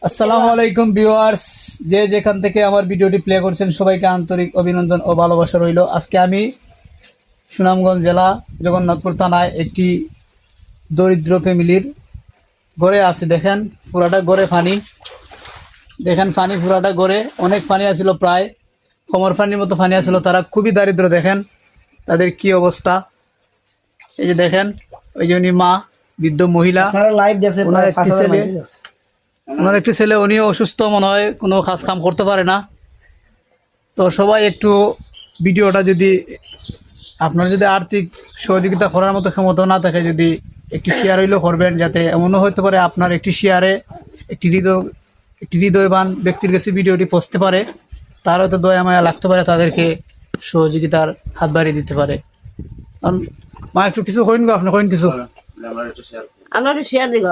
আসসালামু আলাইকুম ভিউয়ার্স, যে যেখান থেকে আমার ভিডিওটি প্লে করছেন সবাইকে আন্তরিক অভিনন্দন ও ভালোবাসা রইল। আজকে আমি সুনামগঞ্জ জেলা জগন্নাথপুর থানায় একটি দরিদ্র ফ্যামিলির ঘরে আছি। দেখেন পুরাটা ঘরে পানি, দেখেন পানি পুরাটা ঘরে, অনেক পানি আছিল, প্রায় কোমর পানির মতো পানি আছিল। তারা খুবই দারিদ্র, দেখেন তাদের কি অবস্থা। এই যে দেখেন, ওই যে উনি মা, বৃদ্ধ মহিলা, ওনার একটি ছেলে, ওনার একটি ছেলে, উনিও অসুস্থ মনে হয়, কোনো কাজ কাম করতে পারে না। তো সবাই একটু ভিডিওটা যদি আপনার যদি আর্থিক সহযোগিতা করার মতো ক্ষমতা না থাকে, যদি একটি শেয়ার হইলেও করবেন, যাতে এমনও হতে পারে আপনার একটি শেয়ারে একটি হৃদয়বান ব্যক্তির কাছে ভিডিওটি পৌঁছতে পারে, তার হয়তো দয়া মায়া লাগতে পারে, তাদেরকে সহযোগিতার হাত বাড়িয়ে দিতে পারে। মা একটু কিছু কইন গো, আপনি কইন কিছু। আমরা একটু শেয়ার দিগ